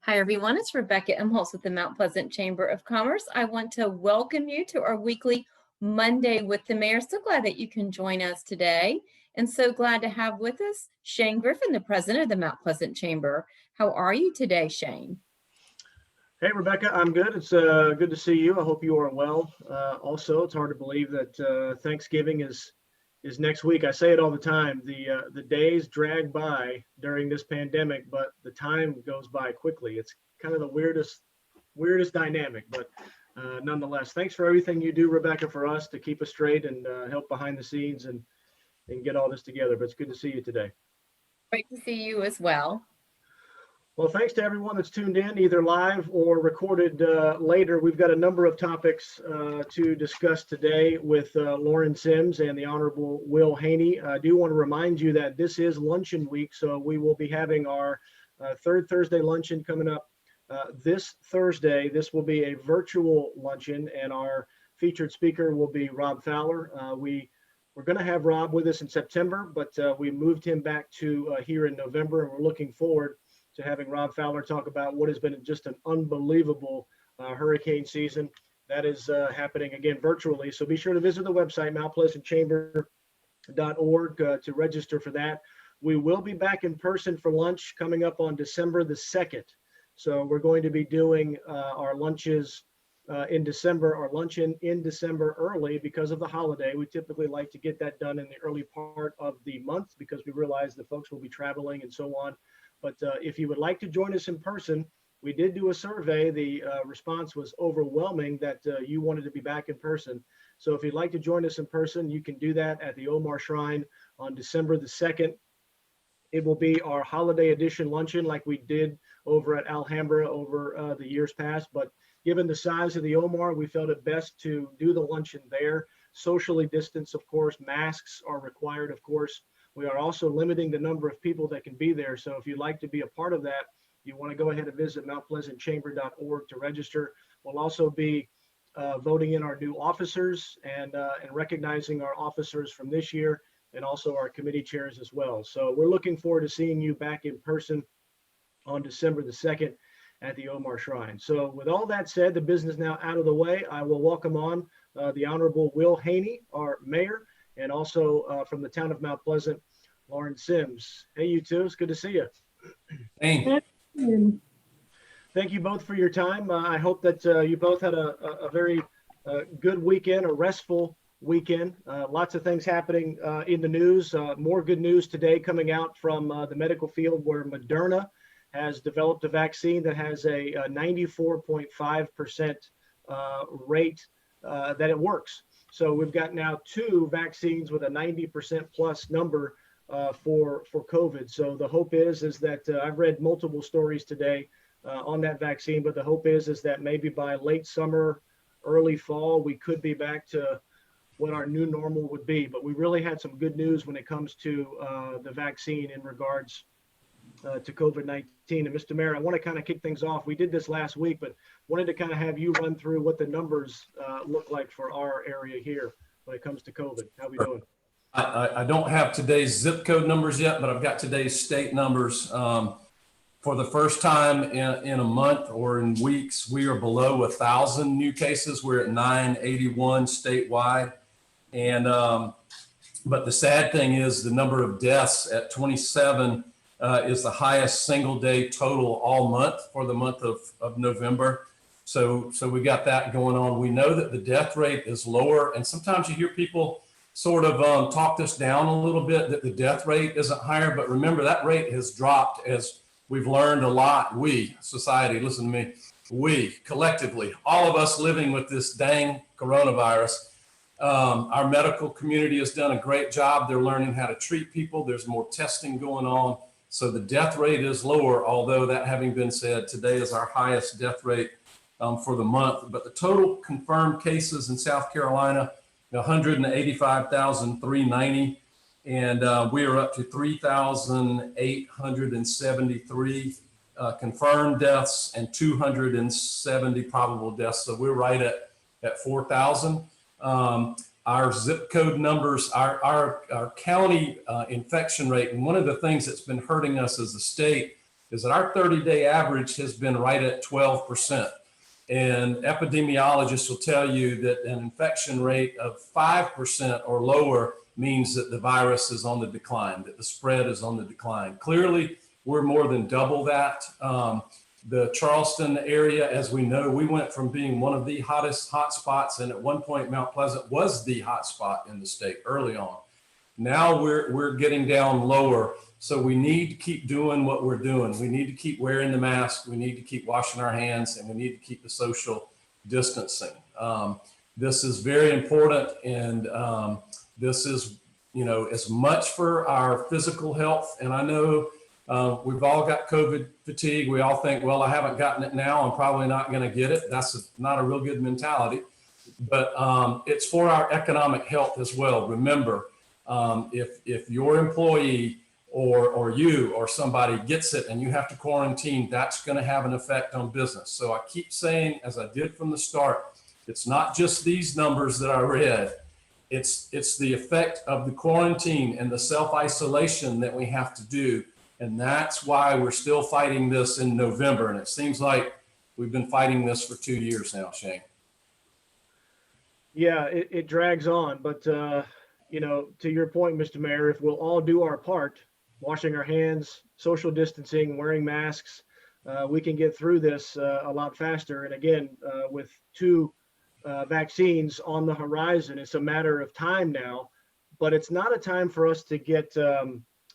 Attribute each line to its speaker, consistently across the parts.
Speaker 1: Hi, everyone. It's Rebecca Imholtz with the Mount Pleasant Chamber of Commerce. I want to welcome you to our weekly Monday with the Mayor. So glad that you can join us today, and so glad to have with us Shane Griffin, the president of the Mount Pleasant Chamber. How are you today, Shane?
Speaker 2: Hey, Rebecca, I'm good. It's good to see you. I hope you are well. Also, it's hard to believe that Thanksgiving is next week. I say it all the time. The days drag by during this pandemic, but the time goes by quickly. It's kind of the weirdest dynamic, but nonetheless, thanks for everything you do, Rebecca, for us to keep us straight and help behind the scenes and get all this together. But it's good to see you today.
Speaker 1: Great to see you as well.
Speaker 2: Well, thanks to everyone that's tuned in, either live or recorded later. We've got a number of topics to discuss today with Lauren Sims and the Honorable Will Haynie. I do want to remind you that this is luncheon week, so we will be having our third Thursday luncheon coming up this Thursday. This will be a virtual luncheon, and our featured speaker will be Rob Fowler. We're going to have Rob with us in September, but we moved him back to here in November, and we're looking forward to having Rob Fowler talk about what has been just an unbelievable hurricane season that is happening again virtually. So be sure to visit the website, mountpleasantchamber.org, to register for that. We will be back in person for lunch coming up on December the 2nd. So we're going to be doing our lunches in December, our luncheon in December early because of the holiday. We typically like to get that done in the early part of the month because we realize that folks will be traveling and so on. But if you would like to join us in person, we did do a survey. The response was overwhelming that you wanted to be back in person. So if you'd like to join us in person, you can do that at the Omar Shrine on December the 2nd. It will be our holiday edition luncheon like we did over at Alhambra over the years past. But given the size of the Omar, we felt it best to do the luncheon there. Socially distanced, of course. Masks are required, of course. We are also limiting the number of people that can be there. So if you'd like to be a part of that, you want to go ahead and visit mountpleasantchamber.org to register. We'll also be voting in our new officers and recognizing our officers from this year and also our committee chairs as well. So we're looking forward to seeing you back in person on December the 2nd at the Omar Shrine. So with all that said, the business now out of the way, I will welcome on the Honorable Will Haynie, our mayor, and also from the town of Mount Pleasant, Lauren Sims. Hey, you two, it's good to see you.
Speaker 3: Hey.
Speaker 2: Thank you both for your time. I hope that you both had a very good weekend, a restful weekend. Lots of things happening in the news. More good news today coming out from the medical field where Moderna has developed a vaccine that has a 94.5% rate that it works. So we've got now 2 vaccines with a 90% plus number for COVID. So the hope is that I've read multiple stories today on that vaccine, but the hope is that maybe by late summer, early fall, we could be back to what our new normal would be. But we really had some good news when it comes to the vaccine in regards to COVID-19. And Mr. Mayor, I want to kind of kick things off. We did this last week, but wanted to kind of have you run through what the numbers look like for our area here when it comes to COVID. How we doing?
Speaker 3: I don't have today's zip code numbers yet, but I've got today's state numbers. For the first time in a month or in weeks, we are below 1,000 new cases. We're at 981 statewide. And but the sad thing is the number of deaths at 27 is the highest single day total all month for the month of November. So we got that going on. We know that the death rate is lower, and sometimes you hear people sort of talk this down a little bit, that the death rate isn't higher, but remember that rate has dropped as we've learned a lot. We, society, listen to me, we collectively, all of us living with this dang coronavirus, our medical community has done a great job. They're learning how to treat people. There's more testing going on. So the death rate is lower, although that having been said, today is our highest death rate for the month. But the total confirmed cases in South Carolina, 185,390. And we are up to 3,873 confirmed deaths and 270 probable deaths. So we're right at 4,000. Our zip code numbers, our county infection rate, and one of the things that's been hurting us as a state is that our 30-day average has been right at 12%. And epidemiologists will tell you that an infection rate of 5% or lower means that the virus is on the decline, that the spread is on the decline. Clearly, we're more than double that. The Charleston area, as we know, we went from being one of the hottest hotspots, and at one point Mount Pleasant was the hotspot in the state early on. Now we're getting down lower, so we need to keep doing what we're doing. We need to keep wearing the mask, we need to keep washing our hands, and we need to keep the social distancing. This is very important, and this is, you know, as much for our physical health. And I know we've all got COVID fatigue. We all think, well, I haven't gotten it now, I'm probably not going to get it. That's not a real good mentality. But it's for our economic health as well. Remember, if your employee or you or somebody gets it and you have to quarantine, that's going to have an effect on business. So I keep saying, as I did from the start, it's not just these numbers that I read. It's the effect of the quarantine and the self-isolation that we have to do. And that's why we're still fighting this in November. And it seems like we've been fighting this for 2 years now, Shane.
Speaker 2: Yeah, it drags on. But, you know, to your point, Mr. Mayor, if we'll all do our part, washing our hands, social distancing, wearing masks, we can get through this a lot faster. And again, with 2 vaccines on the horizon, it's a matter of time now. But it's not a time for us to get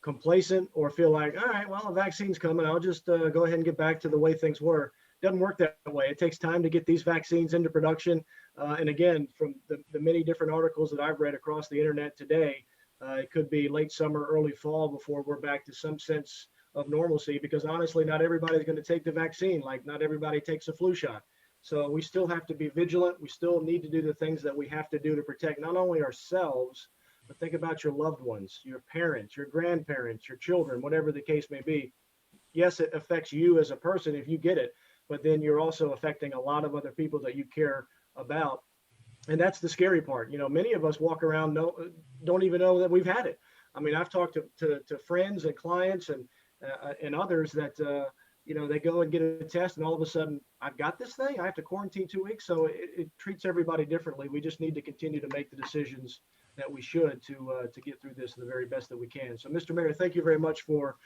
Speaker 2: complacent or feel like, all right, well, a vaccine's coming, I'll just go ahead and get back to the way things were. Doesn't work that way. It takes time to get these vaccines into production. And again, from the many different articles that I've read across the internet today, it could be late summer, early fall before we're back to some sense of normalcy, because honestly, not everybody's going to take the vaccine, like not everybody takes a flu shot. So we still have to be vigilant. We still need to do the things that we have to do to protect not only ourselves, but think about your loved ones, your parents, your grandparents, your children, whatever the case may be. Yes, it affects you as a person if you get it, but then you're also affecting a lot of other people that you care about. And that's the scary part. You know, many of us walk around, don't even know that we've had it. I mean, I've talked to friends and clients and others that, you know, they go and get a test and all of a sudden, I've got this thing, I have to quarantine 2 weeks. So it treats everybody differently. We just need to continue to make the decisions that we should to get through this the very best that we can. So, Mr. Mayor, thank you very much for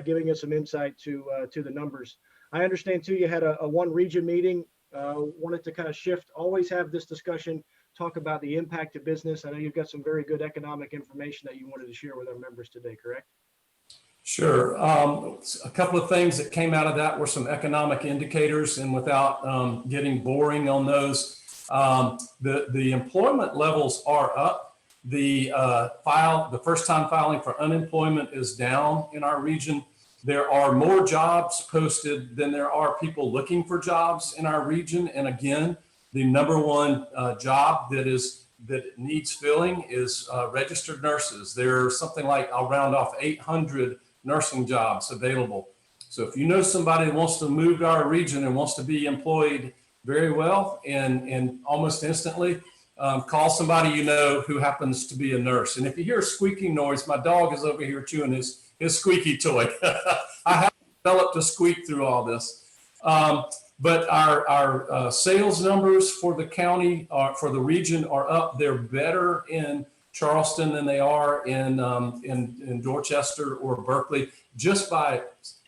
Speaker 2: giving us some insight to the numbers. I understand too, you had a one region meeting, wanted to kind of shift, always have this discussion, talk about the impact to business. I know you've got some very good economic information that you wanted to share with our members today, correct?
Speaker 3: Sure. A couple of things that came out of that were some economic indicators, and without getting boring on those, the employment levels are up. The first-time filing for unemployment is down in our region. There are more jobs posted than there are people looking for jobs in our region. And again, the number one job that needs filling is registered nurses. There are something like, I'll round off, 800 nursing jobs available. So if you know somebody that wants to move to our region and wants to be employed very well and almost instantly, call somebody you know who happens to be a nurse. And if you hear a squeaking noise, my dog is over here chewing his squeaky toy. I haven't developed a squeak through all this. But our sales numbers for the county, for the region, are up. They're better in Charleston than they are in Dorchester or Berkeley, just by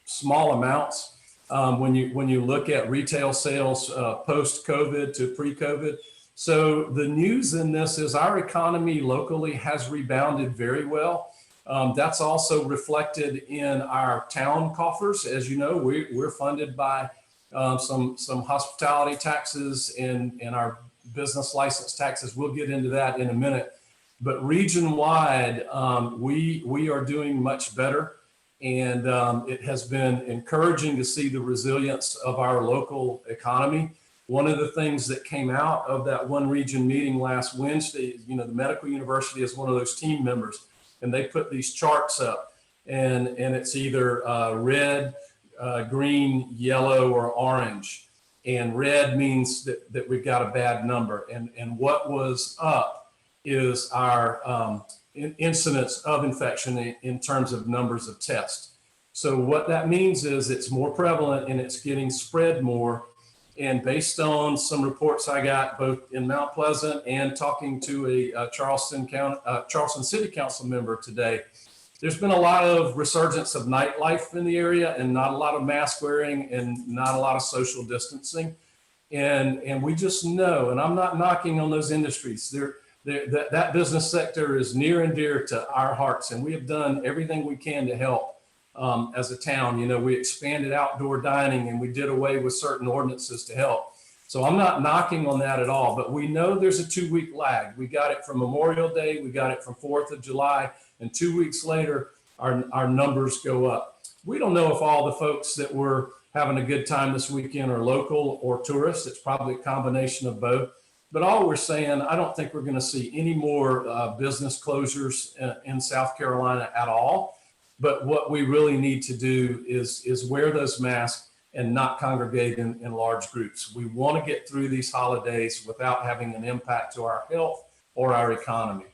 Speaker 3: small amounts. When you look at retail sales post-COVID to pre-COVID. So the news in this is our economy locally has rebounded very well. That's also reflected in our town coffers. As you know, we're funded by some hospitality taxes and our business license taxes. We'll get into that in a minute. But region-wide, we are doing much better. And it has been encouraging to see the resilience of our local economy. One of the things that came out of that one region meeting last Wednesday, you know, the medical university is one of those team members, and they put these charts up, and it's either red, green, yellow, or orange. And red means that we've got a bad number. And what was up is our incidence of infection in terms of numbers of tests. So what that means is it's more prevalent and it's getting spread more. And based on some reports I got both in Mount Pleasant and talking to a Charleston City Council member today, there's been a lot of resurgence of nightlife in the area and not a lot of mask wearing and not a lot of social distancing. And we just know, and I'm not knocking on those industries, that business sector is near and dear to our hearts, and we have done everything we can to help. As a town, you know, we expanded outdoor dining and we did away with certain ordinances to help. So I'm not knocking on that at all, but we know there's a 2-week lag. We got it from Memorial Day, we got it from 4th of July, and 2 weeks later, our numbers go up. We don't know if all the folks that were having a good time this weekend are local or tourists. It's probably a combination of both. But all we're saying, I don't think we're going to see any more business closures in South Carolina at all. But what we really need to do is wear those masks and not congregate in large groups. We want to get through these holidays without having an impact to our health or our economy.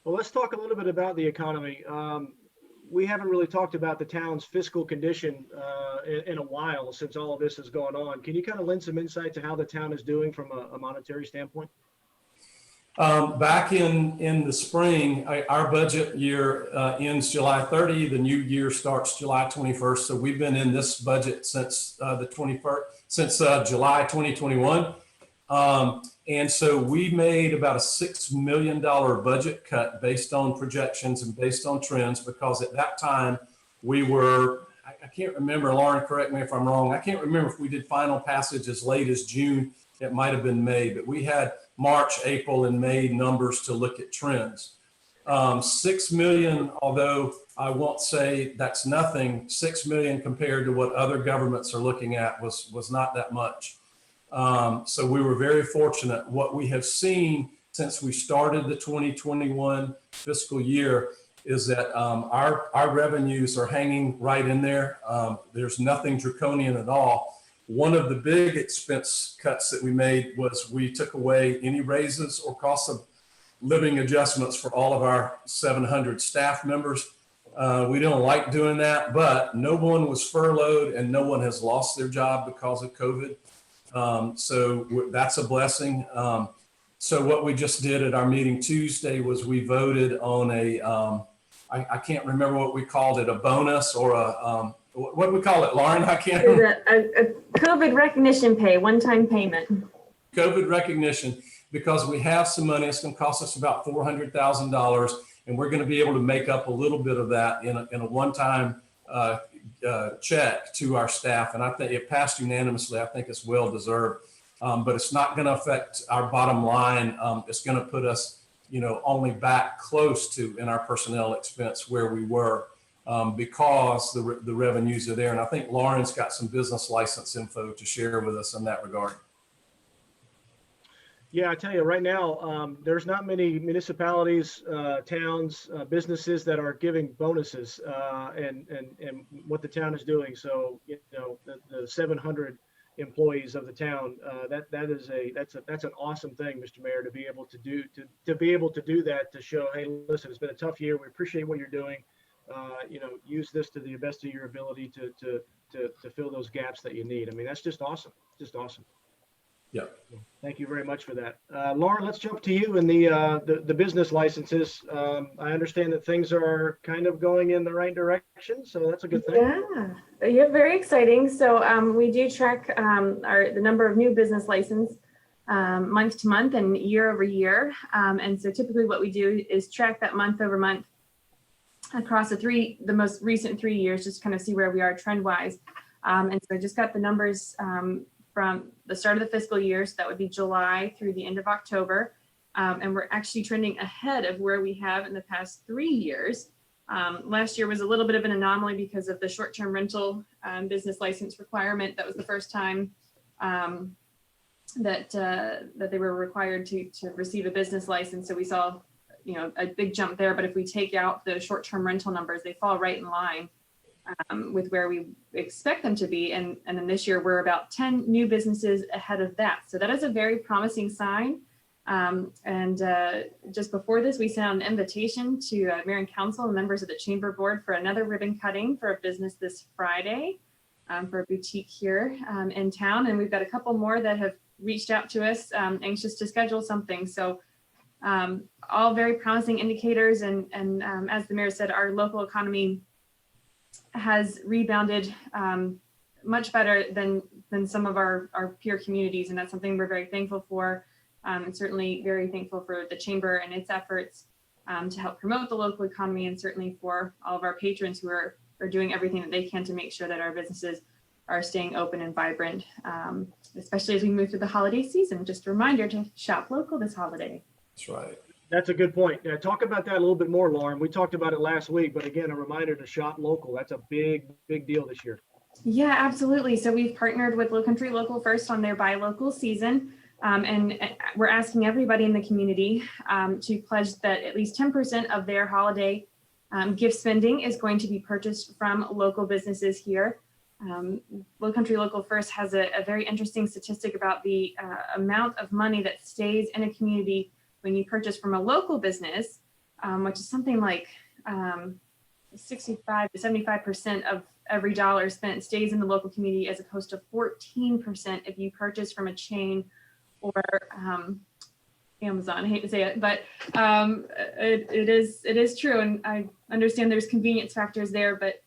Speaker 2: Well, let's talk a little bit about the economy. We haven't really talked about the town's fiscal condition in a while since all of this is going on. Can you kind of lend some insight to how the town is doing from a monetary standpoint?
Speaker 3: Back in the spring, our budget year ends July 30. The new year starts July 21st. So we've been in this budget since July 2021. And so we made about a $6 million budget cut based on projections and based on trends, because at that time we were, I can't remember, Lauren, correct me if I'm wrong. I can't remember if we did final passage as late as June. It might have been May, but we had March, April, and May numbers to look at trends. 6 million, although I won't say that's nothing, 6 million compared to what other governments are looking at was not that much. So we were very fortunate. What we have seen since we started the 2021 fiscal year is that our revenues are hanging right in there. There's nothing draconian at all. One of the big expense cuts that we made was we took away any raises or cost of living adjustments for all of our 700 staff members. We don't like doing that, but no one was furloughed and no one has lost their job because of COVID. So that's a blessing. So what we just did at our meeting Tuesday was we voted on I can't remember what we called it, a bonus or what do we call it, Lauren? I can't remember.
Speaker 4: A COVID recognition pay, one-time payment.
Speaker 3: COVID recognition, because we have some money. It's going to cost us about $400,000, and we're going to be able to make up a little bit of that in a one-time check to our staff. And I think it passed unanimously. I think it's well deserved, but it's not going to affect our bottom line. It's going to put us, only back close to in our personnel expense where we were. Because the revenues are there. And I think Lauren's got some business license info to share with us in that regard.
Speaker 2: Yeah, I tell you right now, there's not many municipalities, towns, businesses that are giving bonuses and what the town is doing. So, the 700 employees of the town, that's an awesome thing, Mr. Mayor, to be able to do that, to show, hey, listen, it's been a tough year. We appreciate what you're doing. Use this to the best of your ability to fill those gaps that you need. I mean, that's just awesome. Just awesome.
Speaker 3: Yeah.
Speaker 2: Thank you very much for that. Lauren, let's jump to you and the business licenses. I understand that things are kind of going in the right direction, so that's a good thing.
Speaker 4: Yeah, very exciting. So we do track the number of new business license month to month and year over year. And so typically what we do is track that month over month across the most recent 3 years, just kind of see where we are trend wise. And so I just got the numbers from the start of the fiscal year. So that would be July through the end of October. And we're actually trending ahead of where we have in the past 3 years. Last year was a little bit of an anomaly because of the short-term rental business license requirement. That was the first time that they were required to receive a business license. So we saw a big jump there, but if we take out the short-term rental numbers, they fall right in line with where we expect them to be. And then this year, we're about 10 new businesses ahead of that. So that is a very promising sign. Just before this, we sent out an invitation to Mayor and Council and members of the Chamber Board for another ribbon cutting for a business this Friday for a boutique here in town. And we've got a couple more that have reached out to us, anxious to schedule something. So all very promising indicators. And as the mayor said, our local economy has rebounded much better than some of our peer communities. And that's something we're very thankful for. And certainly very thankful for the chamber and its efforts to help promote the local economy, and certainly for all of our patrons who are doing everything that they can to make sure that our businesses are staying open and vibrant, especially as we move through the holiday season. Just a reminder to shop local this holiday.
Speaker 3: That's right.
Speaker 2: That's a good point. Talk about that a little bit more, Lauren. We talked about it last week, but again, a reminder to shop local. That's a big deal this year.
Speaker 4: Yeah, absolutely. So we've partnered with Low Country Local First on their Buy Local season. And we're asking everybody in the community to pledge that at least 10% of their holiday gift spending is going to be purchased from local businesses here. Low Country Local First has a very interesting statistic about the amount of money that stays in a community when you purchase from a local business, which is something like 65 to 75% of every dollar spent stays in the local community, as opposed to 14% if you purchase from a chain or Amazon. I hate to say it, but it is true. And I understand there's convenience factors there, but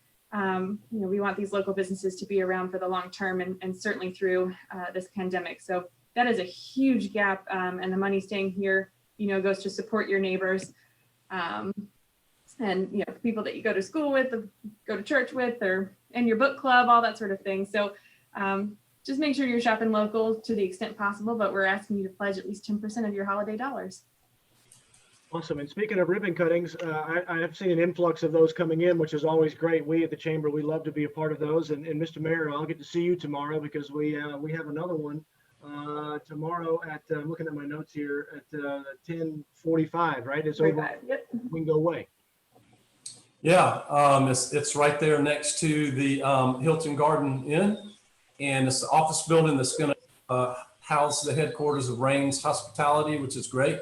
Speaker 4: we want these local businesses to be around for the long term, and certainly through this pandemic. So that is a huge gap, and the money staying here, goes to support your neighbors, and people that you go to school with, go to church with, or in your book club, all that sort of thing. So just make sure you're shopping local to the extent possible, but we're asking you to pledge at least 10% of your holiday dollars.
Speaker 2: Awesome. And speaking of ribbon cuttings, I have seen an influx of those coming in, which is always great. We at the Chamber, we love to be a part of those. And Mr. Mayor, I'll get to see you tomorrow, because we have another one tomorrow at, I'm looking at my notes here, at 10:45, right? It's over.
Speaker 4: Yep.
Speaker 2: We can go away.
Speaker 3: Yeah, it's right there next to the Hilton Garden Inn, and it's the office building that's going to house the headquarters of Raines Hospitality, which is great.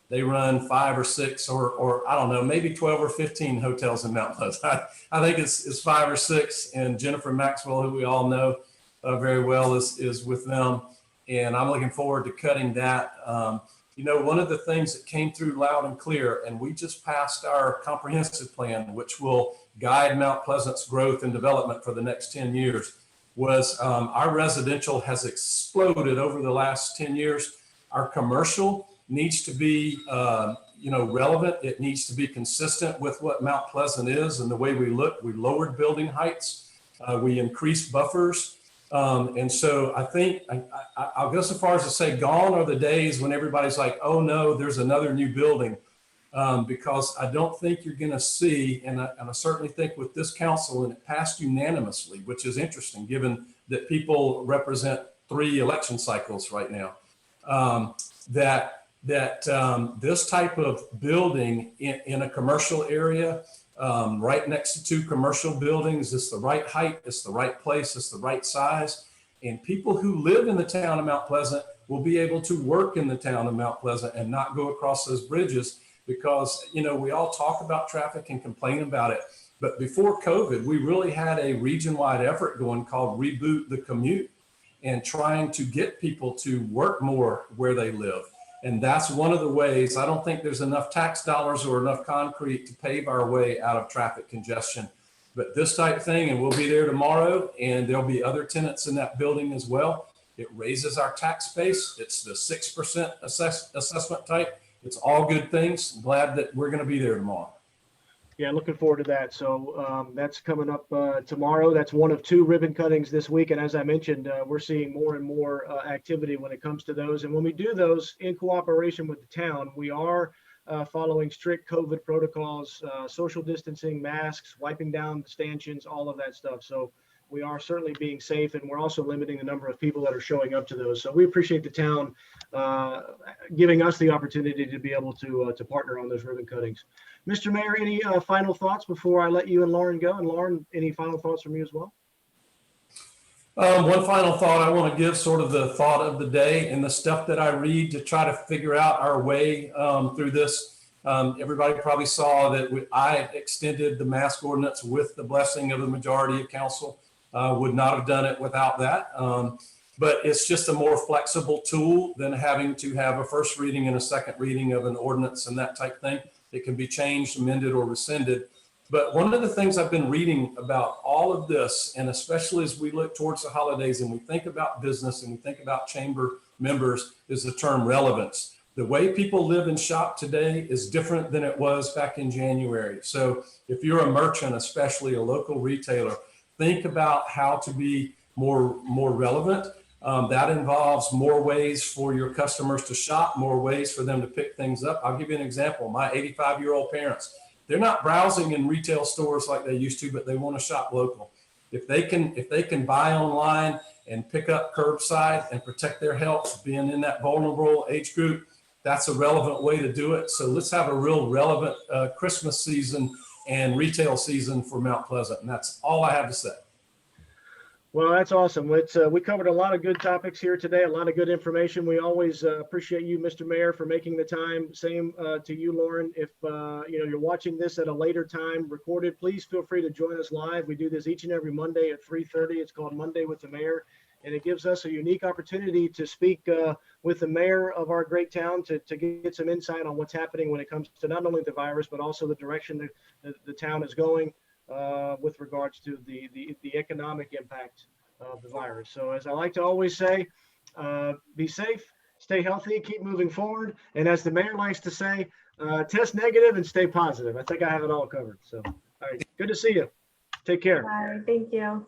Speaker 3: They run 5 or 6 or I don't know, maybe 12 or 15 hotels in Mount Pleasant. I think it's 5 or 6, and Jennifer Maxwell, who we all know very well, is with them, and I'm looking forward to cutting that. One of the things that came through loud and clear, and we just passed our comprehensive plan, which will guide Mount Pleasant's growth and development for the next 10 years, was our residential has exploded over the last 10 years. Our commercial needs to be, relevant. It needs to be consistent with what Mount Pleasant is and the way we look. We lowered building heights. We increased buffers. And so I think I'll go so far as to say, gone are the days when everybody's like, oh no, there's another new building. Because I don't think you're going to see, and I certainly think with this council, and it passed unanimously, which is interesting given that people represent 3 election cycles right now, that this type of building in a commercial area, right next to 2 commercial buildings, it's the right height, it's the right place, it's the right size. And people who live in the town of Mount Pleasant will be able to work in the town of Mount Pleasant and not go across those bridges, because, we all talk about traffic and complain about it. But before COVID, we really had a region-wide effort going called Reboot the Commute, and trying to get people to work more where they live. And that's one of the ways. I don't think there's enough tax dollars or enough concrete to pave our way out of traffic congestion. But this type thing, and we'll be there tomorrow, and there'll be other tenants in that building as well. It raises our tax base. It's the 6% assessment type. It's all good things. I'm glad that we're going to be there tomorrow.
Speaker 2: Yeah, looking forward to that. So that's coming up tomorrow. That's one of 2 ribbon cuttings this week. And as I mentioned, we're seeing more and more activity when it comes to those. And when we do those in cooperation with the town, we are following strict COVID protocols, social distancing, masks, wiping down stanchions, all of that stuff. So we are certainly being safe, and we're also limiting the number of people that are showing up to those. So we appreciate the town giving us the opportunity to be able to partner on those ribbon cuttings. Mr. Mayor, any final thoughts before I let you and Lauren go? And Lauren, any final thoughts from you as well?
Speaker 3: One final thought I want to give, sort of the thought of the day and the stuff that I read to try to figure out our way through this. Everybody probably saw that I extended the mask ordinance with the blessing of the majority of council. Would not have done it without that. But it's just a more flexible tool than having to have a first reading and a second reading of an ordinance and that type thing. It can be changed, amended, or rescinded. But one of the things I've been reading about all of this, and especially as we look towards the holidays and we think about business and we think about chamber members, is the term relevance. The way people live and shop today is different than it was back in January. So if you're a merchant, especially a local retailer, think about how to be more relevant. That involves more ways for your customers to shop, more ways for them to pick things up. I'll give you an example. My 85-year-old parents, they're not browsing in retail stores like they used to, but they want to shop local. If they can buy online and pick up curbside and protect their health, being in that vulnerable age group, that's a relevant way to do it. So let's have a real relevant Christmas season and retail season for Mount Pleasant. And that's all I have to say.
Speaker 2: Well, that's awesome. We covered a lot of good topics here today, a lot of good information. We always appreciate you, Mr. Mayor, for making the time. Same to you, Lauren. If you're watching this at a later time recorded, please feel free to join us live. We do this each and every Monday at 3:30. It's called Monday with the Mayor, and it gives us a unique opportunity to speak with the mayor of our great town to get some insight on what's happening when it comes to not only the virus, but also the direction the town is going with regards to the economic impact of the virus. So as I like to always say, be safe, stay healthy, keep moving forward. And as the mayor likes to say, test negative and stay positive. I think I have it all covered. So, all right, good to see you. Take care.
Speaker 4: Bye. Thank you.